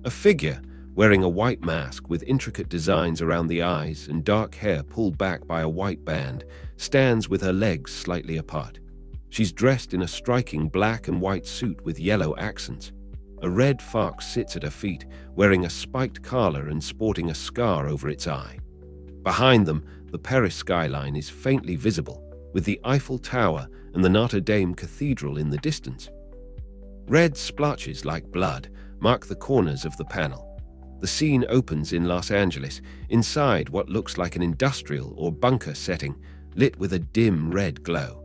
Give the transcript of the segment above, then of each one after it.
A figure, wearing a white mask with intricate designs around the eyes and dark hair pulled back by a white band, stands with her legs slightly apart. She's dressed in a striking black and white suit with yellow accents. A red fox sits at her feet, wearing a spiked collar and sporting a scar over its eye. Behind them, the Paris skyline is faintly visible, with the Eiffel Tower and the Notre Dame Cathedral in the distance. Red splotches like blood mark the corners of the panel. The scene opens in Los Angeles, inside what looks like an industrial or bunker setting, lit with a dim red glow.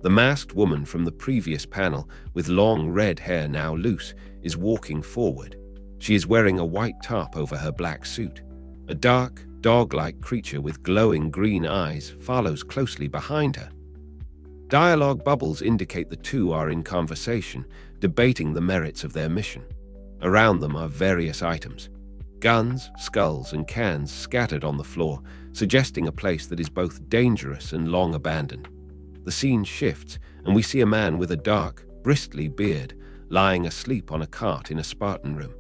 The masked woman from the previous panel, with long red hair now loose, is walking forward. She is wearing a white top over her black suit. A dark, dog-like creature with glowing green eyes follows closely behind her. Dialogue bubbles indicate the two are in conversation, debating the merits of their mission. Around them are various items. Guns, skulls, and cans scattered on the floor, suggesting a place that is both dangerous and long abandoned. The scene shifts, and we see a man with a dark, bristly beard lying asleep on a cot in a Spartan room.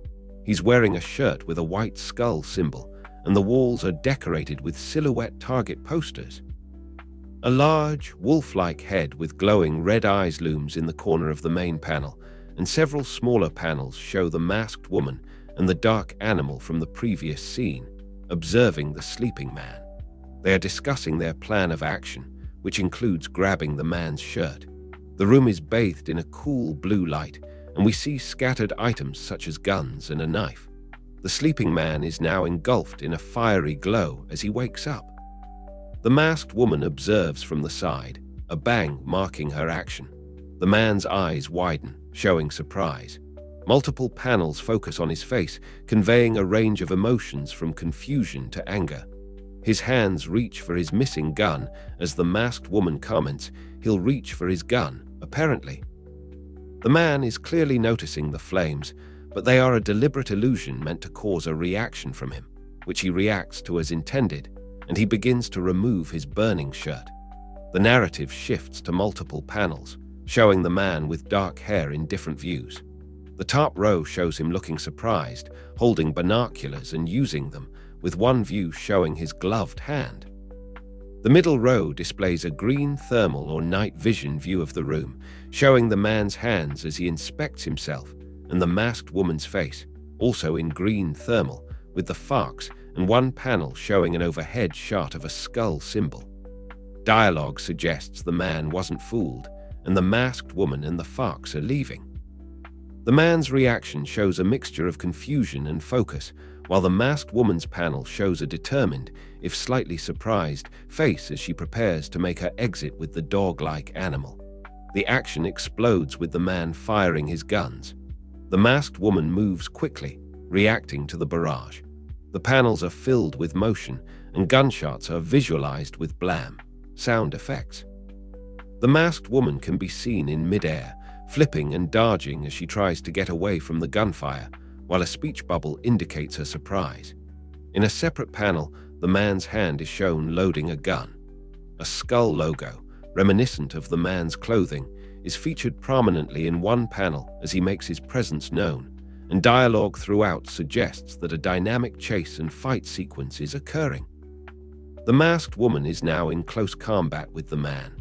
He's wearing a shirt with a white skull symbol, and the walls are decorated with silhouette Target posters. A large, wolf-like head with glowing red eyes looms in the corner of the main panel, and several smaller panels show the masked woman and the dark animal from the previous scene, observing the sleeping man. They are discussing their plan of action, which includes grabbing the man's shirt. The room is bathed in a cool blue light, and we see scattered items such as guns and a knife. The sleeping man is now engulfed in a fiery glow as he wakes up. The masked woman observes from the side, a bang marking her action. The man's eyes widen, showing surprise. Multiple panels focus on his face, conveying a range of emotions from confusion to anger. His hands reach for his missing gun as the masked woman comments he'll reach for his gun, apparently. The man is clearly noticing the flames, but they are a deliberate illusion meant to cause a reaction from him, which he reacts to as intended, and he begins to remove his burning shirt. The narrative shifts to multiple panels, showing the man with dark hair in different views. The top row shows him looking surprised, holding binoculars and using them, with one view showing his gloved hand. The middle row displays a green thermal or night vision view of the room, showing the man's hands as he inspects himself, and the masked woman's face, also in green thermal, with the fox and one panel showing an overhead shot of a skull symbol. Dialogue suggests the man wasn't fooled, and the masked woman and the fox are leaving. The man's reaction shows a mixture of confusion and focus, while the masked woman's panel shows a determined, if slightly surprised, face as she prepares to make her exit with the dog-like animal. The action explodes with the man firing his guns. The masked woman moves quickly, reacting to the barrage. The panels are filled with motion, and gunshots are visualized with blam sound effects. The masked woman can be seen in midair, flipping and dodging as she tries to get away from the gunfire, while a speech bubble indicates her surprise. In a separate panel, the man's hand is shown loading a gun. A skull logo, reminiscent of the man's clothing, is featured prominently in one panel as he makes his presence known, and dialogue throughout suggests that a dynamic chase and fight sequence is occurring. The masked woman is now in close combat with the man.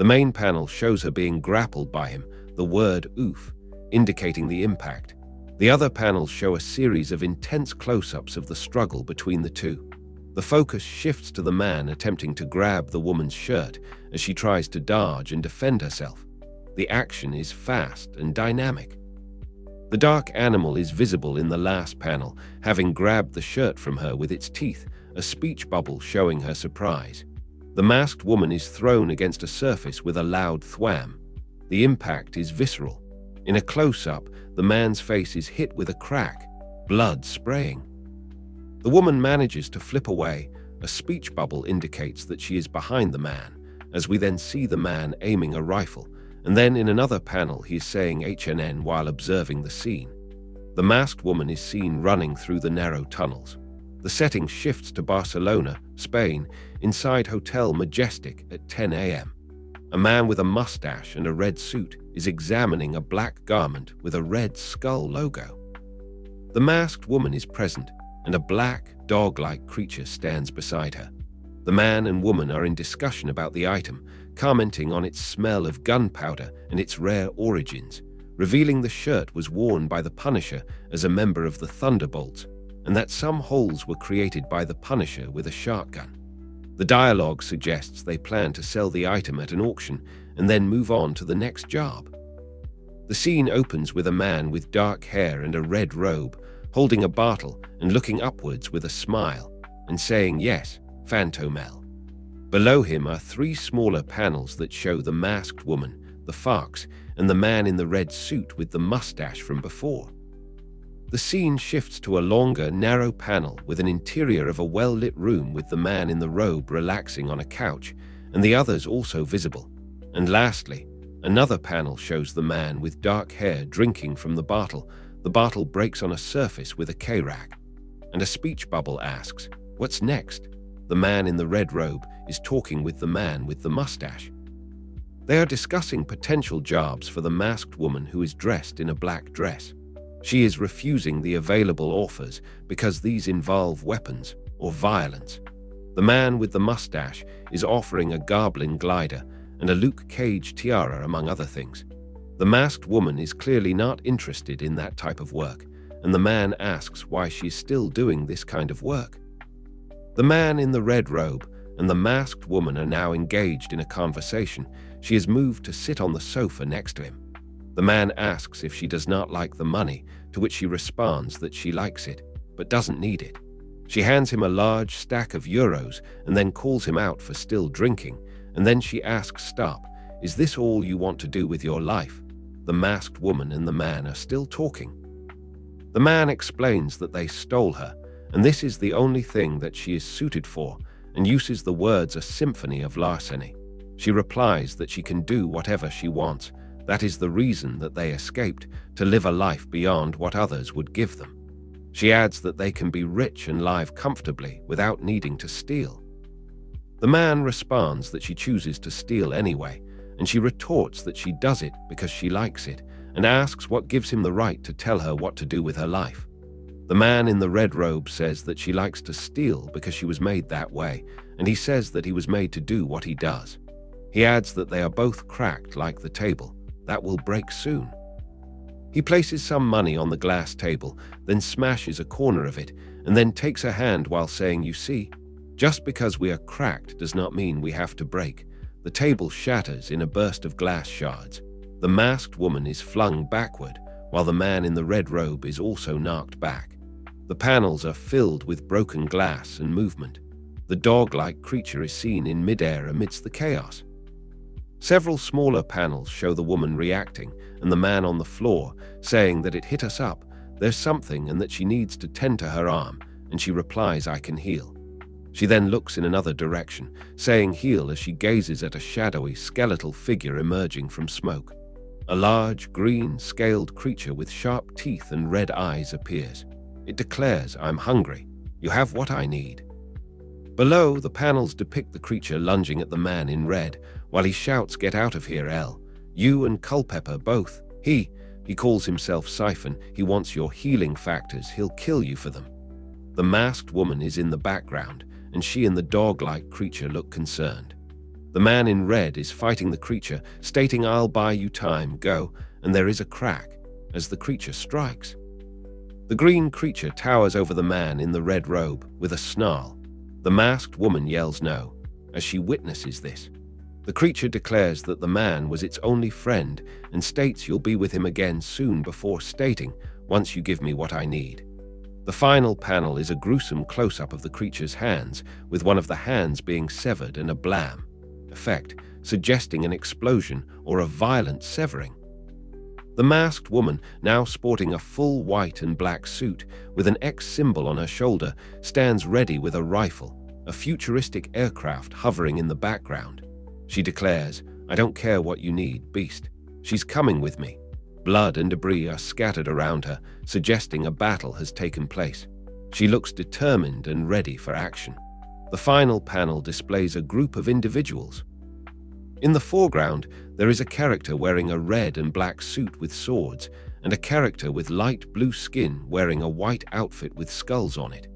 The main panel shows her being grappled by him, the word "oof" indicating the impact. The other panels show a series of intense close-ups of the struggle between the two. The focus shifts to the man attempting to grab the woman's shirt as she tries to dodge and defend herself. The action is fast and dynamic. The dark animal is visible in the last panel, having grabbed the shirt from her with its teeth, a speech bubble showing her surprise. The masked woman is thrown against a surface with a loud thwam. The impact is visceral. In a close-up, the man's face is hit with a crack, blood spraying. The woman manages to flip away. A speech bubble indicates that she is behind the man, as we then see the man aiming a rifle, and then in another panel he is saying HNN while observing the scene. The masked woman is seen running through the narrow tunnels. The setting shifts to Barcelona, Spain, inside Hotel Majestic at 10 a.m. A man with a mustache and a red suit is examining a black garment with a red skull logo. The masked woman is present, and a black, dog-like creature stands beside her. The man and woman are in discussion about the item, commenting on its smell of gunpowder and its rare origins, revealing the shirt was worn by the Punisher as a member of the Thunderbolts, and that some holes were created by the Punisher with a shark gun. The dialogue suggests they plan to sell the item at an auction and then move on to the next job. The scene opens with a man with dark hair and a red robe, holding a bottle and looking upwards with a smile, and saying, "Yes, Phantomel." Below him are three smaller panels that show the masked woman, the fox, and the man in the red suit with the mustache from before. The scene shifts to a longer, narrow panel with an interior of a well-lit room with the man in the robe relaxing on a couch, and the others also visible. And lastly, another panel shows the man with dark hair drinking from the bottle. The bottle breaks on a surface with a K-rack, and a speech bubble asks, "What's next?" The man in the red robe is talking with the man with the mustache. They are discussing potential jobs for the masked woman who is dressed in a black dress. She is refusing the available offers because these involve weapons or violence. The man with the mustache is offering a goblin glider and a Luke Cage tiara, among other things. The masked woman is clearly not interested in that type of work, and the man asks why she is still doing this kind of work. The man in the red robe and the masked woman are now engaged in a conversation. She has moved to sit on the sofa next to him. The man asks if she does not like the money, to which she responds that she likes it, but doesn't need it. She hands him a large stack of euros and then calls him out for still drinking, and then she asks, "Stop, is this all you want to do with your life?" The masked woman and the man are still talking. The man explains that they stole her, and this is the only thing that she is suited for, and uses the words "a symphony of larceny." She replies that she can do whatever she wants. That is the reason that they escaped, to live a life beyond what others would give them. She adds that they can be rich and live comfortably without needing to steal. The man responds that she chooses to steal anyway, and she retorts that she does it because she likes it, and asks what gives him the right to tell her what to do with her life. The man in the red robe says that she likes to steal because she was made that way, and he says that he was made to do what he does. He adds that they are both cracked like the table. That will break soon. He places some money on the glass table, then smashes a corner of it, and then takes her hand while saying, "You see, just because we are cracked does not mean we have to break." The table shatters in a burst of glass shards. The masked woman is flung backward, while the man in the red robe is also knocked back. The panels are filled with broken glass and movement. The dog-like creature is seen in midair amidst the chaos. Several smaller panels show the woman reacting and the man on the floor, saying that it hit us up, there's something, and that she needs to tend to her arm, and she replies, "I can heal." She then looks in another direction, saying heal, as she gazes at a shadowy, skeletal figure emerging from smoke. A large, green, scaled creature with sharp teeth and red eyes appears. It declares, "I'm hungry. You have what I need." Below, the panels depict the creature lunging at the man in red, while he shouts, "Get out of here, Elle. You and Culpepper both. He calls himself Siphon. He wants your healing factors. He'll kill you for them." The masked woman is in the background, and she and the dog-like creature look concerned. The man in red is fighting the creature, stating, "I'll buy you time, go," and there is a crack as the creature strikes. The green creature towers over the man in the red robe with a snarl. The masked woman yells no as she witnesses this. The creature declares that the man was its only friend and states, "You'll be with him again soon," before stating, "Once you give me what I need." The final panel is a gruesome close-up of the creature's hands, with one of the hands being severed and a blam effect, suggesting an explosion or a violent severing. The masked woman, now sporting a full white and black suit with an X symbol on her shoulder, stands ready with a rifle, a futuristic aircraft hovering in the background. She declares, "I don't care what you need, beast." She's coming with me. Blood and debris are scattered around her, suggesting a battle has taken place. She looks determined and ready for action. The final panel displays a group of individuals. In the foreground, there is a character wearing a red and black suit with swords, and a character with light blue skin wearing a white outfit with skulls on it.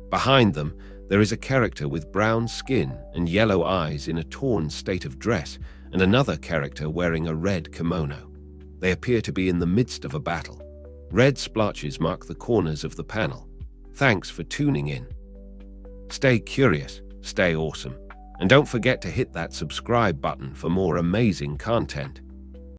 Behind them, there is a character with brown skin and yellow eyes in a torn state of dress, and another character wearing a red kimono. They appear to be in the midst of a battle. Red splotches mark the corners of the panel. Thanks for tuning in. Stay curious, stay awesome, and don't forget to hit that subscribe button for more amazing content.